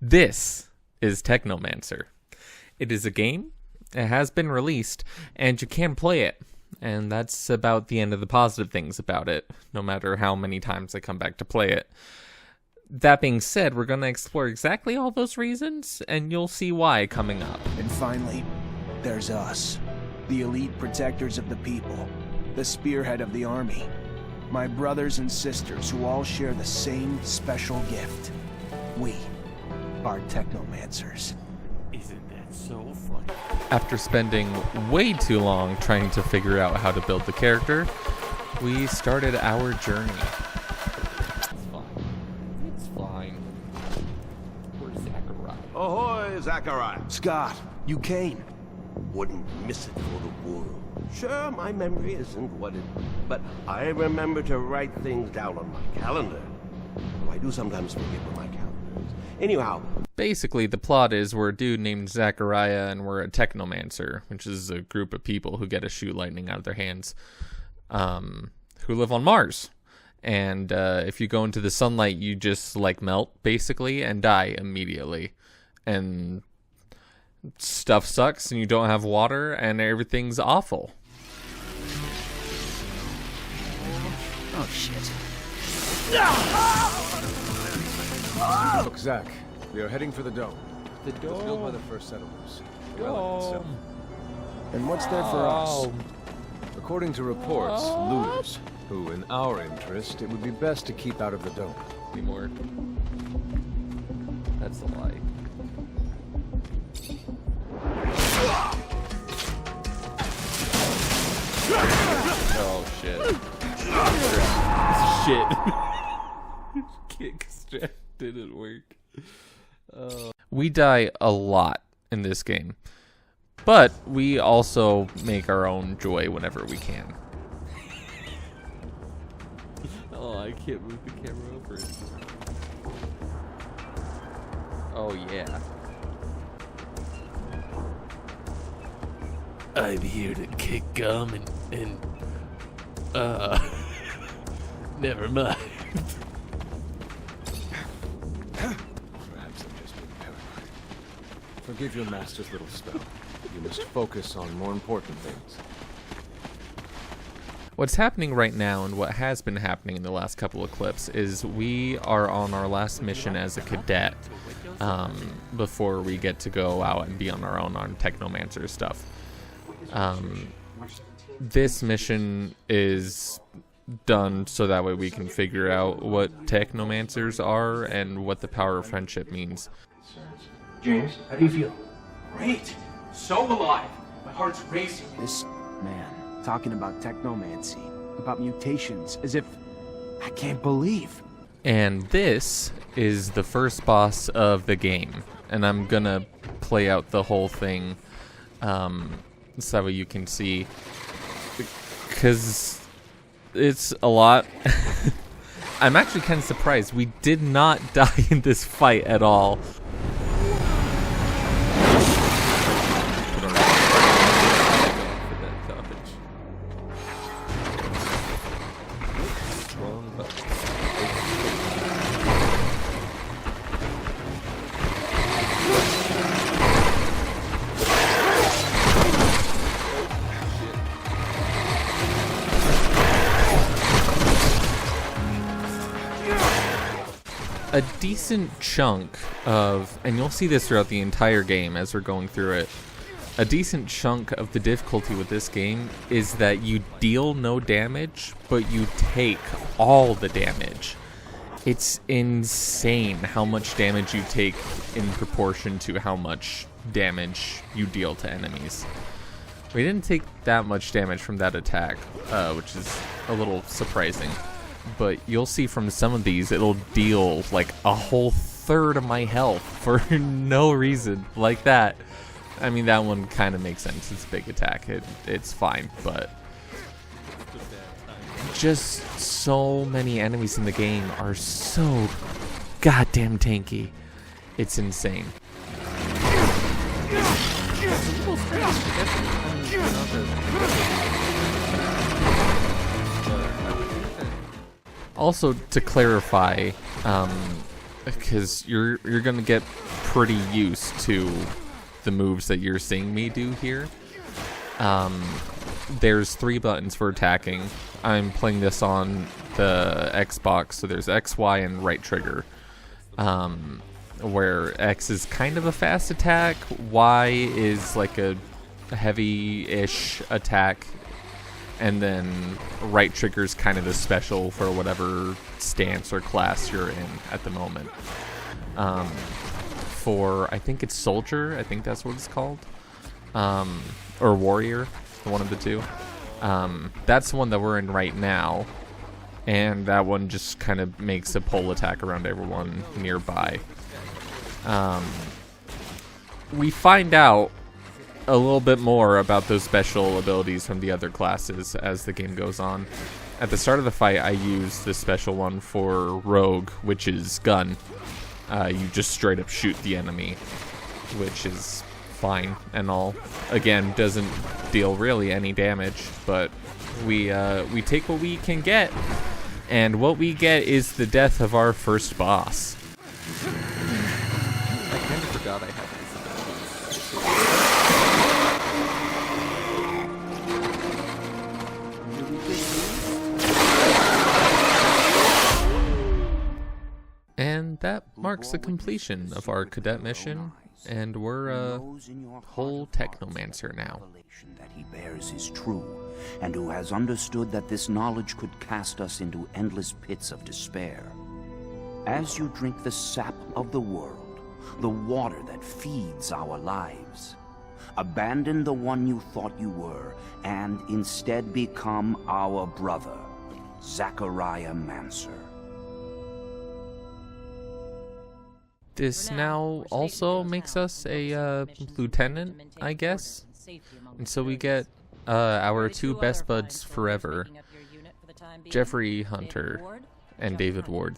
This is Technomancer. It is a game, it has been released, and you can play it. And that's about the end of the positive things about it, no matter how many times I come back to play it. That being said, we're going to explore exactly all those reasons, and you'll see why coming up. And finally, there's us, the elite protectors of the people, the spearhead of the army, my brothers and sisters who all share the same special gift. We are Technomancers. Isn't that so funny? After spending way too long trying to figure out how to build the character, we started our journey. It's fine. Where's Zachariah? Ahoy, Zachariah! Scott, you came. Wouldn't miss it for the world. Sure, my memory isn't what it... But I remember to write things down on my calendar. Though I do sometimes forget what my calendar is. Anyhow... Basically, the plot is we're a dude named Zachariah, and we're a Technomancer, which is a group of people who get to shoot lightning out of their hands, who live on Mars. And if you go into the sunlight, you just, melt, basically, and die immediately. And stuff sucks, and you don't have water, and everything's awful. Oh, shit. Look, Zach, we are heading for the dome. The It was built by the first settlers. Dome. And what's there for us? According to reports, looters, who, in our interest, it would be best to keep out of the dome. Anymore. That's a lie. Oh shit. Kick strap didn't work. We die a lot in this game, but we also make our own joy whenever we can. Oh, I can't move the camera over it. Oh yeah. I'm here to kick gum and never mind. Perhaps I've just been paranoid. Forgive your master's little spell. You must focus on more important things. What's happening right now, and what has been happening in the last couple of clips, is we are on our last mission as a cadet before we get to go out and be on our own on Technomancer stuff. This mission is done so that way we can figure out what Technomancers are and what the power of friendship means. James, how do you feel? Great! So alive! My heart's racing. This man talking about technomancy, about mutations, as if I can't believe. And this is the first boss of the game, and I'm gonna play out the whole thing so that way you can see, because it's a lot. I'm actually kind of surprised we did not die in this fight at all. A decent chunk of, and you'll see this throughout the entire game as we're going through it, a decent chunk of the difficulty with this game is that you deal no damage, but you take all the damage. It's insane how much damage you take in proportion to how much damage you deal to enemies. We didn't take that much damage from that attack, which is a little surprising. But you'll see from some of these, it'll deal like a whole third of my health for no reason, like that. I mean, that one kind of makes sense. It's a big attack. It's fine, but just so many enemies in the game are so goddamn tanky. It's insane. Also, to clarify, because you're gonna get pretty used to the moves that you're seeing me do here. There's 3 buttons for attacking. I'm playing this on the Xbox, so there's X, Y, and right trigger. Where X is kind of a fast attack, Y is like a heavy-ish attack, and then right trigger is kind of the special for whatever stance or class you're in at the moment. For, I think it's Soldier, I think that's what it's called, or Warrior, one of the two. That's the one that we're in right now, and that one just kind of makes a pole attack around everyone nearby. We find out a little bit more about those special abilities from the other classes as the game goes on. At the start of the fight, I use the special one for Rogue, which is gun. You just straight up shoot the enemy, which is fine and all. Again, doesn't deal really any damage, but we take what we can get, and what we get is the death of our first boss. I kind of forgot I had And that marks the completion of our cadet mission, and we're a whole Technomancer now. That he bears is true, and who has understood that this knowledge could cast us into endless pits of despair. As you drink the sap of the world, the water that feeds our lives, abandon the one you thought you were, and instead become our brother, Zachariah Mancer. This now also makes us a lieutenant, I guess. And so we get our 2 best buds forever, Jeffrey Hunter and David Ward.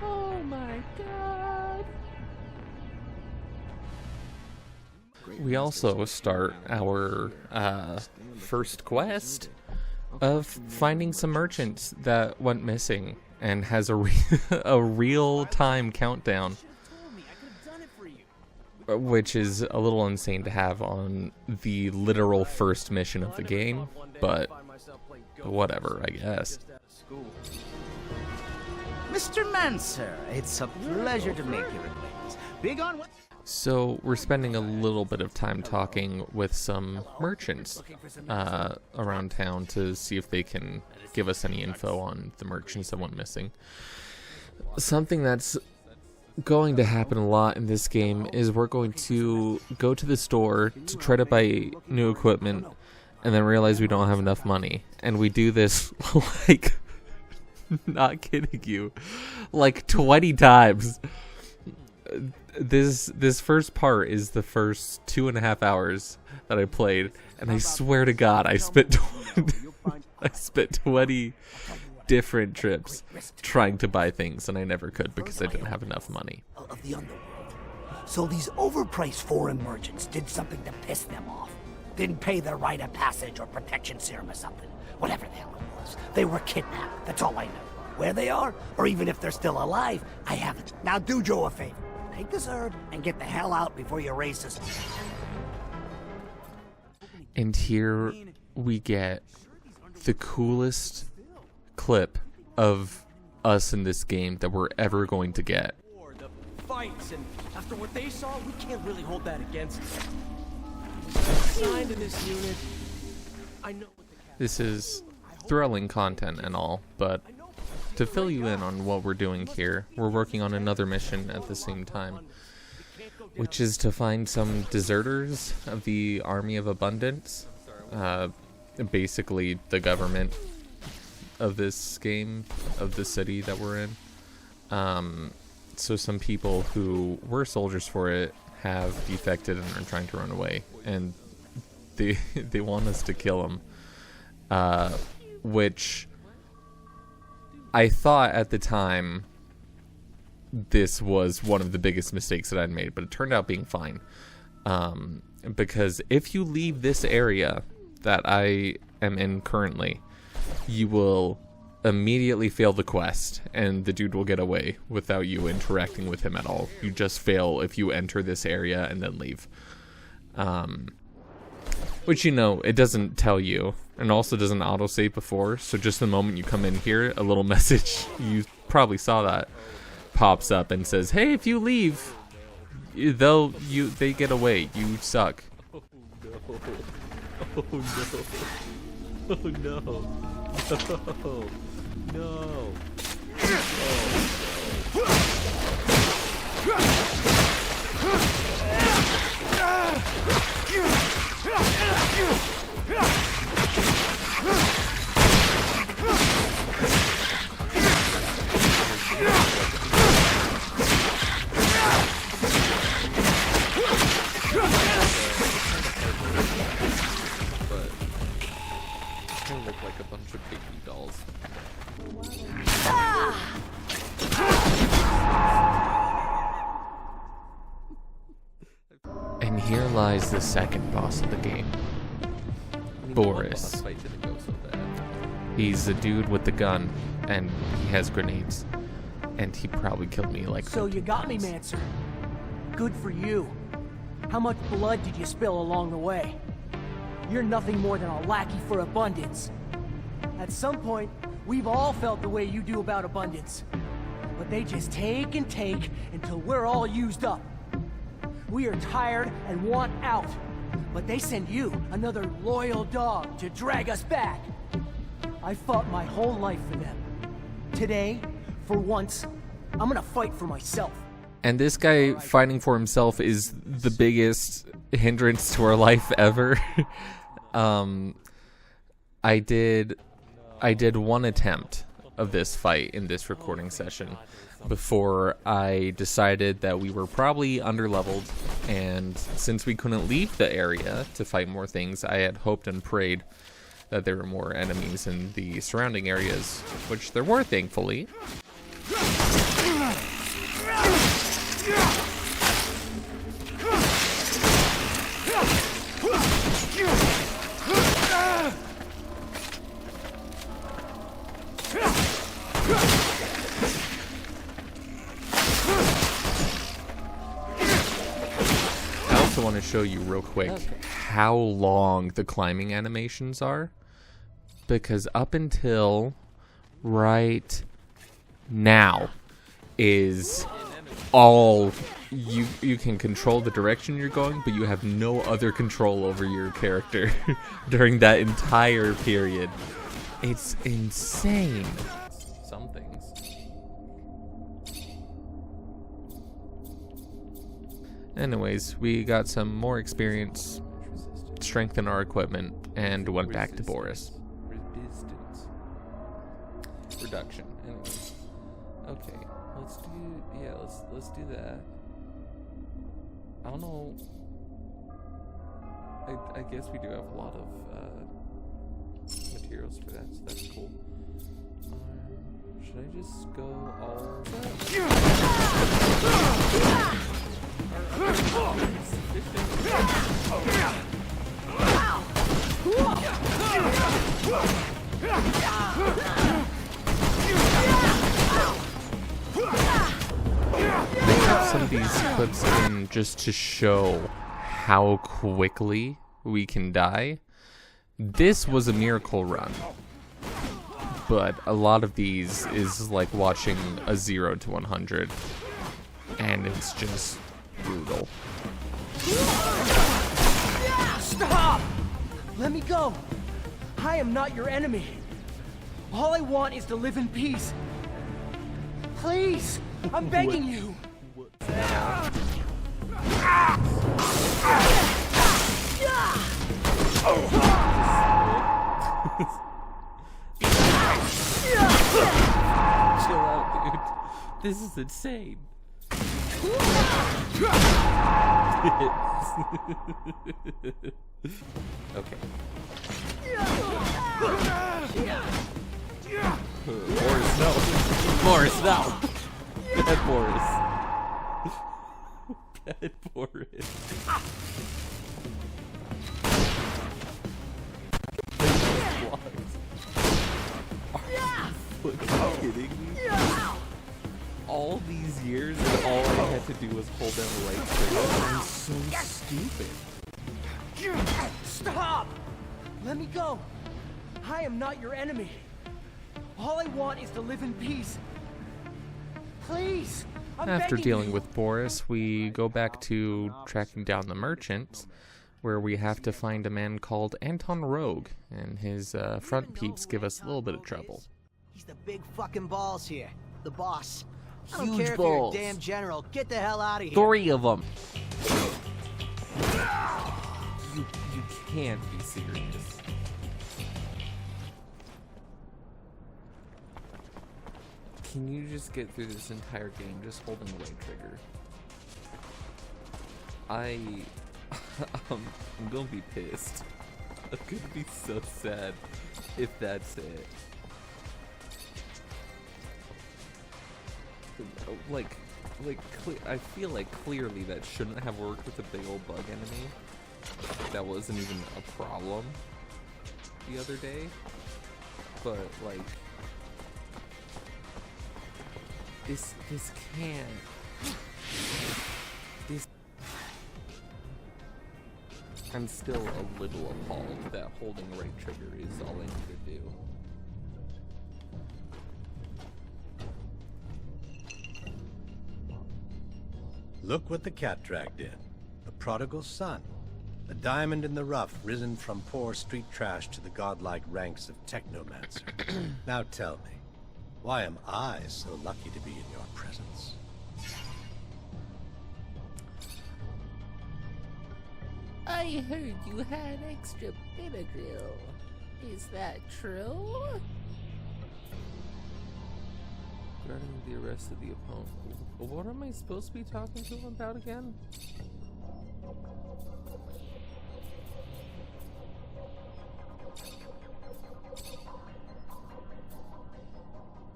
Oh my god! We also start our first quest of finding some merchants that went missing, and has a real-time countdown, which is a little insane to have on the literal first mission of the game, but whatever, I guess. Mr. Mancer, it's a pleasure to make your acquaintance. Big on what? So we're spending a little bit of time talking with some merchants around town to see if they can give us any info on the merchants that went missing. Something that's going to happen a lot in this game is we're going to go to the store to try to buy new equipment and then realize we don't have enough money. And we do this, like, not kidding you, like 20 times. This first part is the first 2.5 hours that I played, and I swear to God, I spent 20 different trips trying to buy things, and I never could because I didn't have enough money. Of the underworld. So these overpriced foreign merchants did something to piss them off. Didn't pay their rite of passage or protection serum or something. Whatever the hell it was. They were kidnapped. That's all I know. Where they are, or even if they're still alive, I haven't. Now do Joe a favor. Take this herb and get the hell out before you raise this. And here we get the coolest clip of us in this game that we're ever going to get. The fights, and after what they saw, we can't really hold that against them. Signed in this unit. I know what the This is thrilling content and all, but to fill you in on what we're doing here, we're working on another mission at the same time, which is to find some deserters of the Army of Abundance, basically the government of this game, of the city that we're in. So some people who were soldiers for it have defected and are trying to run away, and they want us to kill them, which I thought at the time this was one of the biggest mistakes that I'd made, but it turned out being fine. Because if you leave this area that I am in currently, you will immediately fail the quest, and the dude will get away without you interacting with him at all. You just fail if you enter this area and then leave. Which, you know, it doesn't tell you, and also doesn't autosave before, so just the moment you come in here, a little message, you probably saw that, pops up and says, hey, if you leave, they get away. You suck. Oh no. Oh no. Oh no. No. Look like a bunch of baby dolls. And here lies the second boss of the game, Boris. He's a dude with the gun, and he has grenades, and he probably killed me like. So you got me, Mancer. Good for you. How much blood did you spill along the way? You're nothing more than a lackey for abundance. At some point, we've all felt the way you do about abundance. But they just take and take until we're all used up. We are tired and want out. But they send you, another loyal dog, to drag us back. I fought my whole life for them. Today, for once, I'm gonna fight for myself. And this guy fighting for himself is the biggest hindrance to our life ever. I did one attempt of this fight in this recording session before I decided that we were probably underleveled, and since we couldn't leave the area to fight more things, I had hoped and prayed that there were more enemies in the surrounding areas, which there were, thankfully. I also want to show you real quick how long the climbing animations are, because up until right now is all you can control the direction you're going, but you have no other control over your character during that entire period. It's insane. Some things. Anyways, we got some more experience, strengthened our equipment, and went back to Boris. Resistance. Reduction. Anyways. Okay. Let's do that. I don't know. I guess we do have a lot of materials for that, so that's cool. Should I just go all They have some of these clips in just to show how quickly we can die. This was a miracle run, but a lot of these is like watching a 0 to 100, and it's just brutal. Stop! Let me go. I am not your enemy. All I want is to live in peace. Please, I'm begging you. chill out, dude. This is insane. Okay. Boris, no. Boris, no. Bad Boris. Bad Boris. fucking kidding me? All these years, and all I had to do was hold down the right trigger. I'm so stupid. Stop! Let me go. I am not your enemy. All I want is to live in peace. Please, I'm After begging dealing you. with Boris, we go back to tracking down the merchant, where we have to find a man called Anton Rogue, and his front peeps give us a little bit of trouble. He's the big fucking balls here. The boss. I don't Huge care balls. if you're a damn general. Get the hell out of here. 3 of them. You can't be serious. Can you just get through this entire game just holding the right trigger? I'm gonna be pissed. I'm gonna be so sad if that's it. I feel like clearly that shouldn't have worked with a big old bug enemy. That wasn't even a problem the other day. But like, this can't. I'm still a little appalled that holding the right trigger is all I need to do. Look what the cat dragged in. The prodigal son. A diamond in the rough, risen from poor street trash to the godlike ranks of Technomancer. Now tell me, why am I so lucky to be in your presence? I heard you had extra Benadryl. Is that true? Regarding the arrest of the opponent. What am I supposed to be talking to him about again?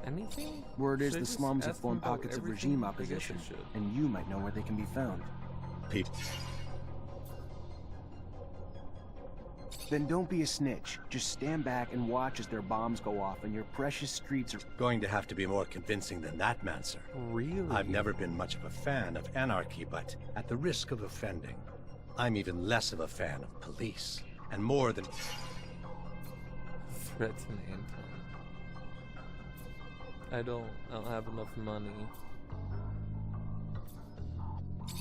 Anything? Word is Should I the just slums have ask him formed about pockets of everything? regime I guess I opposition, should. and you might know where they can be found. People. Then don't be a snitch. Just stand back and watch as their bombs go off and your precious streets are Going to have to be more convincing than that, Mancer. Really? I've never been much of a fan of anarchy, but at the risk of offending, I'm even less of a fan of police. And more than... Threaten Anton. I don't have enough money.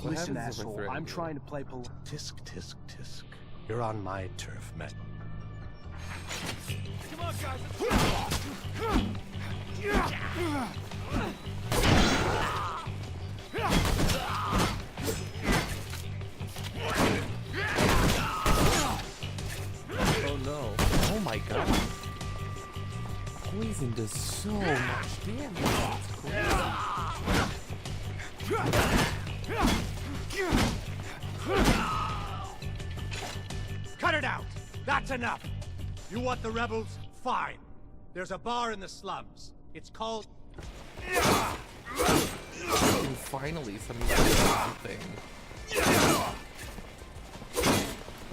What Listen, happens if I asshole, threaten I'm you? trying to play pol- Tisk, tisk, tisk. You're on my turf, man. Come on, guys. Oh no. Oh my god. Poison does so much damage. It's crazy. Cut it out! That's enough! You want the rebels? Fine. There's a bar in the slums. It's called... And finally, somebody did something.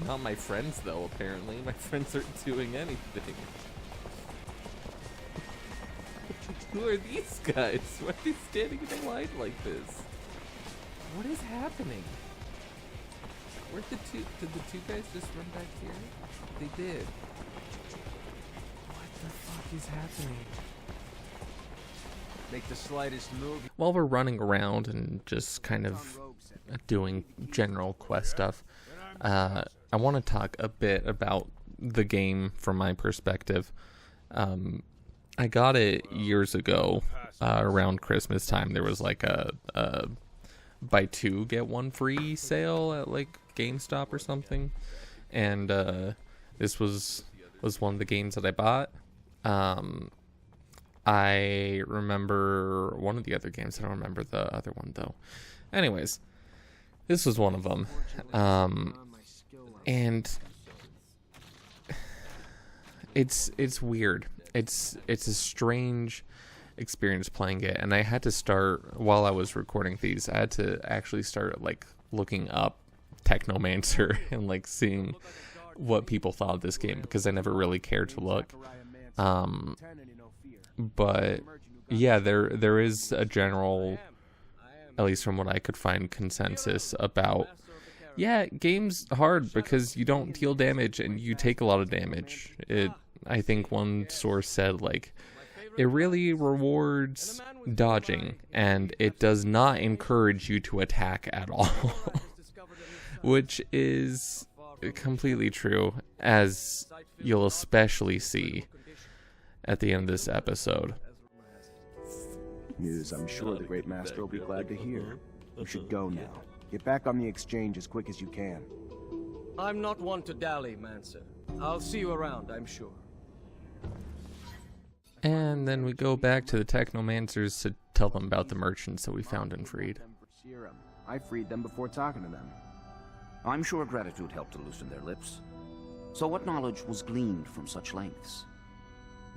Not my friends, though, apparently. My friends aren't doing anything. Who are these guys? Why are they standing in a line like this? What is happening? Where'd the two... Did the two guys just run back here? They did. What the fuck is happening? Make the slightest move. While we're running around and just kind of doing general quest stuff, I want to talk a bit about the game from my perspective. I got it years ago, around Christmas time. There was like a buy 2 get 1 free sale at like GameStop or something, and this was one of the games that I bought. I remember one of the other games. I don't remember the other one though. Anyways, this was one of them, and it's weird. It's a strange experience playing it, and I had to start while I was recording these. I had to actually start like looking up Technomancer and like seeing what people thought of this game because I never really cared to look. But yeah, there is a general, at least from what I could find, consensus about, yeah, game's hard because you don't deal damage and you take a lot of damage. I think one source said, like, it really rewards dodging and it does not encourage you to attack at all. Which is completely true, as you'll especially see at the end of this episode. News I'm sure the Great Master will be glad to hear. You should go now. Get back on the exchange as quick as you can. I'm not one to dally, Mancer. I'll see you around, I'm sure. And then we go back to the Technomancers to tell them about the merchants that we found and freed. I freed them before talking to them. I'm sure gratitude helped to loosen their lips. So what knowledge was gleaned from such lengths?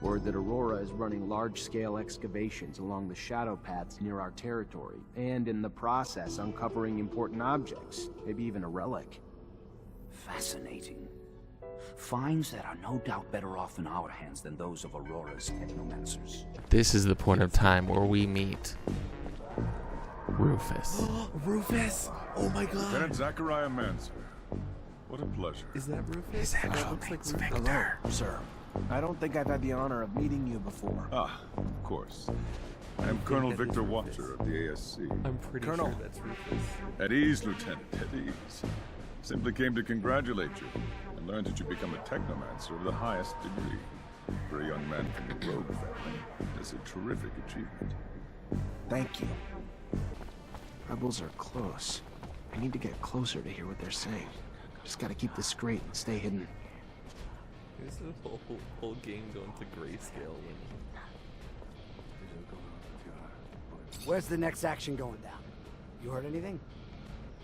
Word that Aurora is running large-scale excavations along the shadow paths near our territory, and in the process uncovering important objects, maybe even a relic. Fascinating. Finds that are no doubt better off in our hands than those of Aurora's Technomancers. This is the point of time where we meet Rufus. Rufus? Oh my god. Lieutenant Zachariah Mancer. What a pleasure. Is that Rufus? His actual name's Victor. Hello, sir. I don't think I've had the honor of meeting you before. Ah, of course. I am Colonel Victor Watcher of the ASC. I'm pretty sure that's Rufus. At ease, Lieutenant, at ease. Simply came to congratulate you and learn that you become a Technomancer of the highest degree. For a young man from the Rogue family, that's a terrific achievement. Thank you. Rebels are close. I need to get closer to hear what they're saying. Just gotta keep this straight and stay hidden. This is the whole game going to grayscale. Where's the next action going down? You heard anything?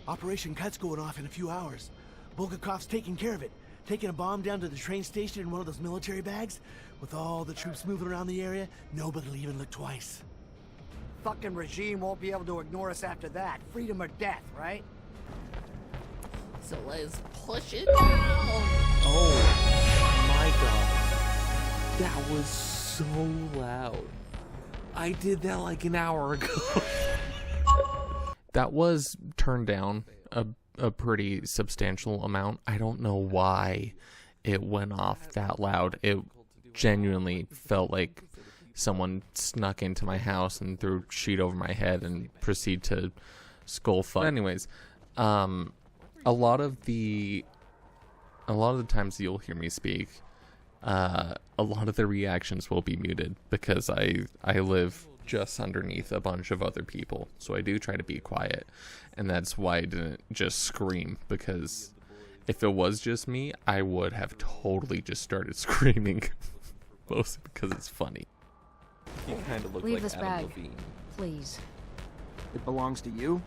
Operation Cut's going off in a few hours. Bulgakov's taking care of it. Taking a bomb down to the train station in one of those military bags. With all the troops moving around the area, nobody'll even look twice. Fucking regime won't be able to ignore us after that. Freedom or death, right? So let's push it down. Oh my god. That was so loud. I did that like an hour ago. That was turned down a pretty substantial amount. I don't know why it went off that loud. It genuinely felt like someone snuck into my house and threw a sheet over my head and proceed to skull fuck. But anyways, a lot of the times you'll hear me speak, a lot of the reactions will be muted because I live just underneath a bunch of other people, so I do try to be quiet, and that's why I didn't just scream, because if it was just me, I would have totally just started screaming, mostly because it's funny. You kind of look Leave like this Adam bag, Levine. please. It belongs to you?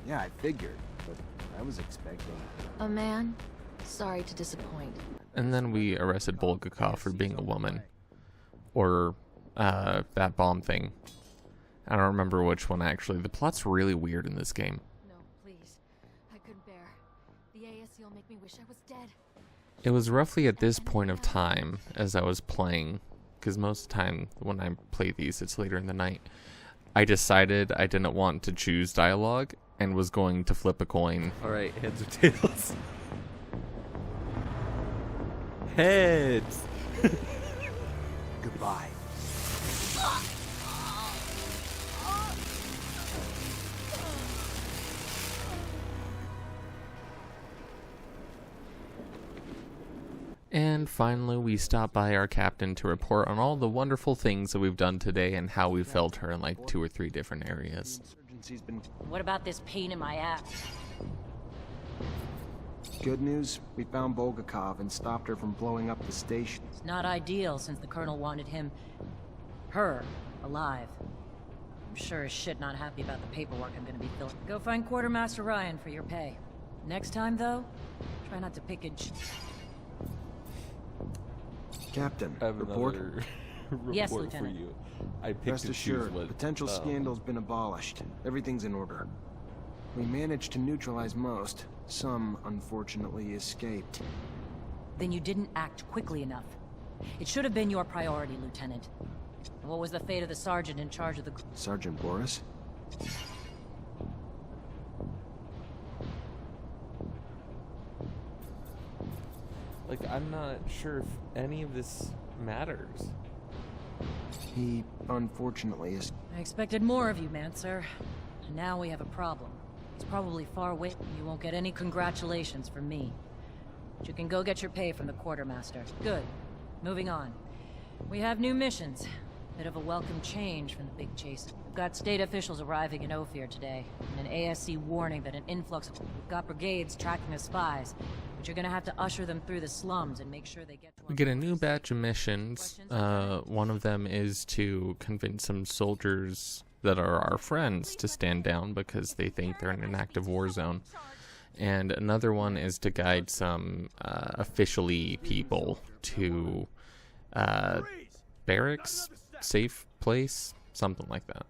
Yeah, I figured, but I was expecting... A man? Sorry to disappoint. And then we arrested Bulgakov for being a woman. Or, that bomb thing. I don't remember which one, actually. The plot's really weird in this game. No, please. I couldn't bear. The ASC will make me wish I was dead. It was roughly at this point of time, as I was playing, because most of the time when I play these, it's later in the night, I decided I didn't want to choose dialogue, and was going to flip a coin. Alright, heads or tails? Heads! Goodbye. And finally, we stop by our captain to report on all the wonderful things that we've done today and how we felt her in like 2 or 3 different areas. What about this pain in my ass? Good news, we found Bulgakov and stopped her from blowing up the station. It's not ideal since the Colonel wanted her, alive. I'm sure as shit not happy about the paperwork I'm gonna be filling. Go find Quartermaster Ryan for your pay. Next time, though, try not to pick and Captain, I have report? another report Yes, for Lieutenant. you. I picked Rest and choose assured, what, potential scandal's been abolished. Everything's in order. We managed to neutralize most. Some, unfortunately, escaped. Then you didn't act quickly enough. It should have been your priority, Lieutenant. And what was the fate of the sergeant in charge of the... Sergeant Boris? Like, I'm not sure if any of this matters. He, unfortunately, is... I expected more of you, Mancer. And now we have a problem. He's probably far away, and you won't get any congratulations from me. But you can go get your pay from the quartermaster. Good. Moving on. We have new missions. Bit of a welcome change from the big chase. We've got state officials arriving in Ophir today, and an ASC warning that an influx of... We've got brigades tracking the spies, but you're gonna have to usher them through the slums and make sure they get to... We get a new batch of missions. One of them is to convince some soldiers that are our friends to stand down because they think they're in an active war zone. And another one is to guide some officially people to barracks, safe place, something like that.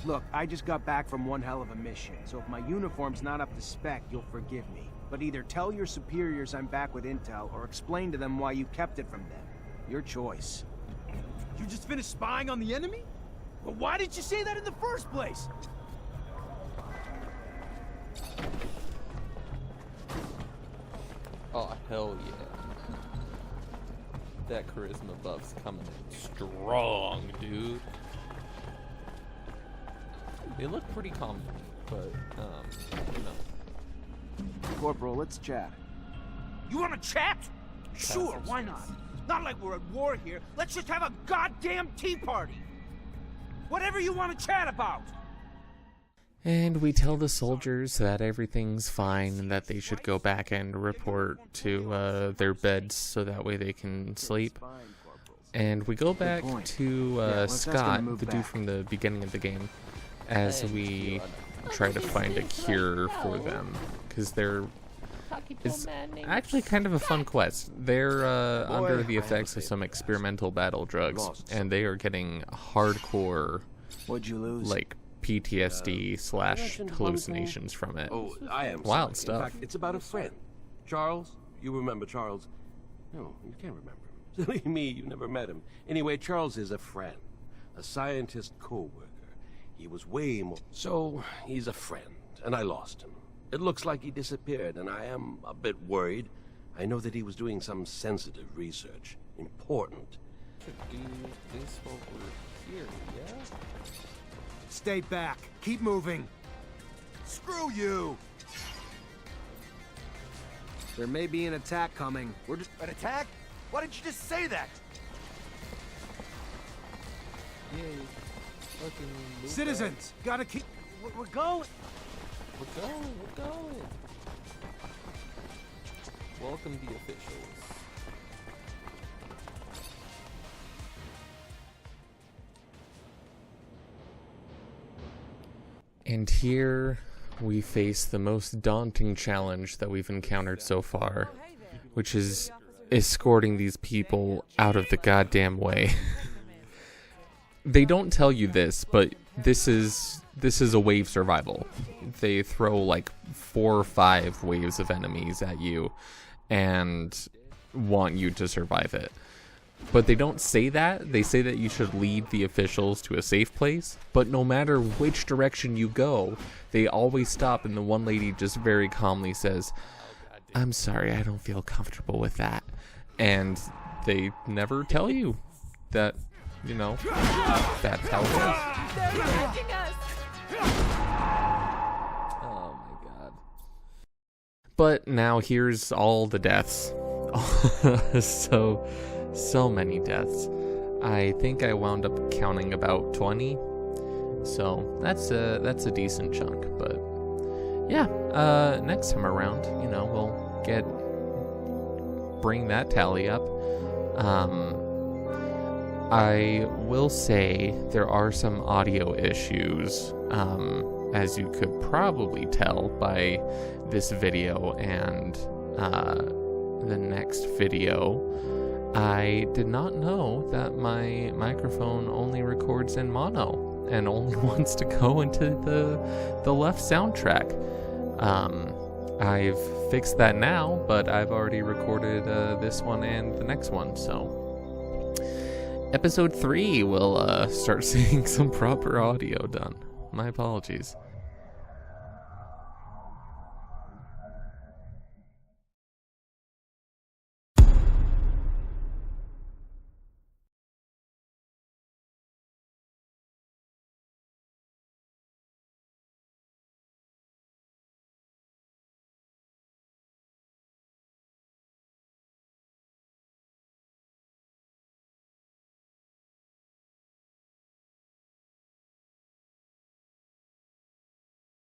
Look, I just got back from one hell of a mission, so if my uniform's not up to spec, you'll forgive me. But either tell your superiors I'm back with intel, or explain to them why you kept it from them. Your choice. You just finished spying on the enemy? Well, why didn't you say that in the first place? Oh, hell yeah. That charisma buff's coming in strong, dude. They look pretty confident, but, no. Corporal, let's chat. You want to chat? Sure, why not? Not like we're at war here. Let's just have a goddamn tea party. Whatever you want to chat about. And we tell the soldiers that everything's fine and that they should go back and report to their beds so that way they can sleep. And we go back to Scott, the dude from the beginning of the game, as we try to find a cure for them. Because it's actually kind of a fun quest. They're under the effects of some experimental battle drugs, and they are getting hardcore, What'd you lose? like, PTSD / hallucinations from it. Oh, I am wild sorry. stuff. In fact, it's about a friend. Charles? You remember Charles? No, you can't remember him. Silly me, you never met him. Anyway, Charles is a friend. A scientist co-worker. He was way more... So, he's a friend, and I lost him. It looks like he disappeared, and I am a bit worried. I know that he was doing some sensitive research. Important. Could do this over here, yeah? Stay back. Keep moving. Screw you! There may be an attack coming. We're just... An attack? Why didn't you just say that? Citizens, gotta keep... We're going. We're going. Welcome the officials. And here we face the most daunting challenge that we've encountered so far, which is escorting these people out of the goddamn way. They don't tell you this, but this is a wave survival. They throw like 4 or 5 waves of enemies at you and want you to survive it. But they don't say that. They say that you should lead the officials to a safe place. But no matter which direction you go, they always stop, and the one lady just very calmly says, "I'm sorry, I don't feel comfortable with that." And they never tell you that, you know, that's how it is. They're catching us! Oh my god. But now here's all the deaths. So many deaths. I think I wound up counting about 20. So that's a decent chunk, but yeah, next time around, you know, we'll bring that tally up. I will say there are some audio issues, as you could probably tell by this video and the next video. I did not know that my microphone only records in mono and only wants to go into the left soundtrack. I've fixed that now, but I've already recorded this one and the next one, so episode 3 we'll start seeing some proper audio done. My apologies.